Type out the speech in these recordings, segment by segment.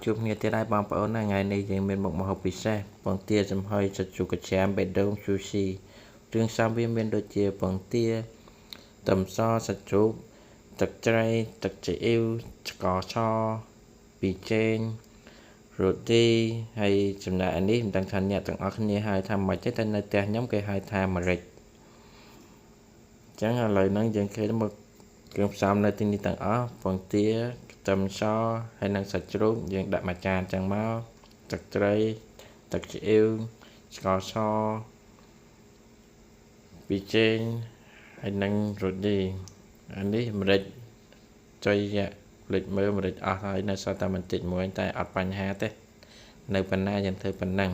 ជួបគ្នាទៀតហើយបងប្អូនណាថ្ងៃនេះយើងមានមុខម្ហូបពិសេសពងទាចំហុយសាច់ជ្រូកកាចាមបេះដូងស៊ូស៊ីគ្រឿងផ្សំវាមានដូចជាពងទាខ្ទឹមសសាច់ជ្រូកទឹកត្រីទឹកស៊ីអ៊ីវស្ករសប៊ីចេងរ៉ូឌីហើយចំណែកនេះមិនដឹងថាអ្នកទាំងអស់គ្នាហៅថាម៉េចទេតែនៅផ្ទះខ្ញុំគេហៅថាម្រេចអញ្ចឹងឥឡូវហ្នឹងយើងឃើញមកគ្រឿងផ្សំនៅទីនេះទាំងអស់ពងទាខ្ទឹមសហើយនិងសាច់ជ្រូកយើងដាក់មួយចានចឹងមកទឹកត្រីទឹកស៊ីអ៊ីវស្ករសប៊ីចេងហើយនិងរ៉ូឌីអានេះម្រេចចុយភ្លេចមើលម្រេចអស់ហើយនៅសល់តែបន្តិចមួយតែអត់បញ្ហាទេនៅប៉ុណ្ណាយើងធ្វើប៉ុណ្ណឹង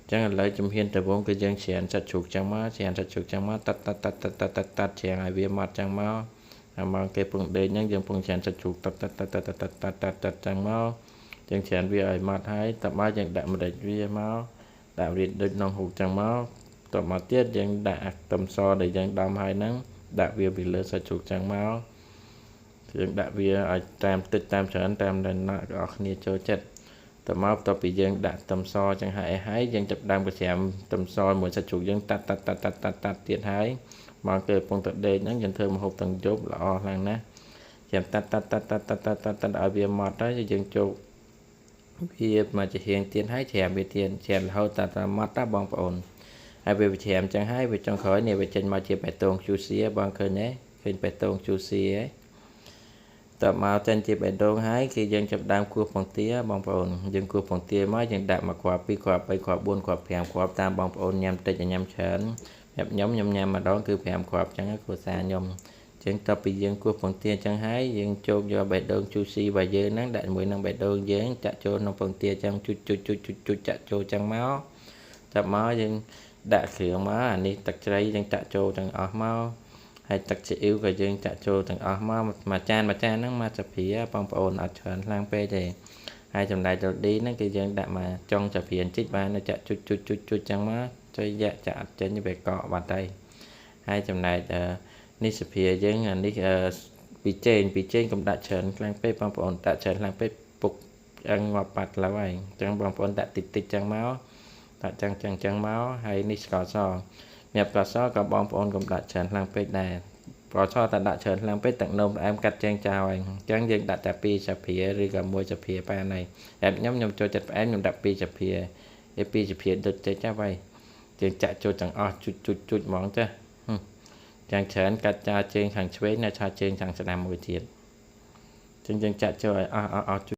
អញ្ចឹងឥឡូវជំហានដំបូងគឺយើងច្រៀនសាច់ជ្រូកចឹងមកច្រៀនសាច់ជ្រូកចឹងមកតាត់ច្រៀងឲ្យវាម៉ត់ចឹងមកហើយមកគេពងដេកហ្នឹងយើងពងច្រៀនសាច់ជ្រូកតាត់ចឹងមកយើងច្រៀនវាឲ្យម៉ត់ហើយតើយើងដាក់ម្រេចវាមកដាក់វាដូចនំហូបចឹងមកតមកទៀតយើងដាក់ខ្ទឹមសដែលយើងដំហើយហ្នឹងដាក់វាពីលើសាច់ជ្រូកចឹងមកយើងដាក់វាឲ្យតាមតិចតាមច្រើនតាមដែលអ្នកនរគ្នាចូលចិត្តតមកបន្ទាប់ពីយើងដាក់ខ្ទឹមសចឹងហើយយើងចាប់ដើមច្រាមខ្ទឹមសមួយសាច់ជ្រូកយើងតាត់ទៀតហើយមកគេកំពុងតែដេកហ្នឹងយើងធ្វើម្ហូបទាំងយប់ល្អខ្លាំងណាស់ចាំតាត់ឲ្យវាម៉ត់ហើយយើងចូលវាមកជាហៀងទៀតហើយច្រាមវាទៀតច្រាមរហូតតែម៉ត់តាបងប្អូនហើយវាច្រាមចឹងហើយវាចុងក្រោយនេះវាចេញមកជាបេះដូងជូស៊ីបងឃើញទេឃើញបេះដូងជូស៊ីហ៎តមកចេញជាបេះដូងហើយគឺយើងចាប់ដើមគោះពងទាបងប្អូនយើងគោះពងទាមកយើងដាក់មកគ្រាប់2គ្រាប់3គ្រាប់4គ្រាប់5គ្រាប់តាមបងប្អូនញ៉ាំតិចញ៉ាំច្រើនខ្ញុំញ៉ាំម្ដងគឺ5គ្រាប់ចឹងគ្រួសារខ្ញុំចឹងតពីយើងគោះពងទាចឹងហើយយើងចូលយកបេះដូងជូស៊ីរបស់យើងហ្នឹងដាក់ជាមួយនឹងបេះដូងយើងចាក់ចូលក្នុងពងទាចឹងជូចចាក់ចូលចឹងមកចាប់មកយើងដាក់គ្រឿងមកអានេះទឹកត្រីយើងចាក់ចូលទាំងអស់មកហើយទឹកស៊ីអ៊ីវក៏យើងចាក់ចូលទាំងអស់មកមួយចានហ្នឹងមកចាព្រាបងប្អូនអត់ច្រើនខ្លាំងពេកទេហើយចំណែករ៉ូឌីហ្នឹងគឺយើងដាក់មកចុងចាព្រាបន្តិចបានចាក់ជូចចឹងមកជួយចាក់អត់ចេញវាកកបាត់ហើយចំណែកនេះសាព្រាយើងអានេះពីចេងកុំដាក់ច្រើនខ្លាំងពេកបងប្អូនដាក់ច្រើនខ្លាំងពេកពុកឆ្អឹងងាប់បាត់ឡើយហើយអញ្ចឹងបងប្អូនដាក់តិចចឹងមកដាក់ចឹងមកហើយនេះស្ករសអ្នកស្ករសក៏បងប្អូនកុំដាក់ច្រើនខ្លាំងពេកដែរស្ករសតែដាក់ច្រើនខ្លាំងពេកទឹកនោមផ្អែមកាត់ចេញចោលហើយអញ្ចឹងយើងដាក់តែ2សាព្រាឬក៏1សាព្រាបានហើយតែខ្ញុំចូលចិត្តផ្អែមខ្ញុំដាក់2សាព្រាហើយ2សាព្រាដុតចេញចាស់ហើយយើងចាក់ចូលទាំងអស់ជូចហ្មងចាយ៉ាងច្រើនកាត់ចាជើងខាងឆ្វេងនៅឆាជើងខាងស្ដាំមួយទៀតអញ្ចឹងយើងចាក់ចូលឲ្យអស់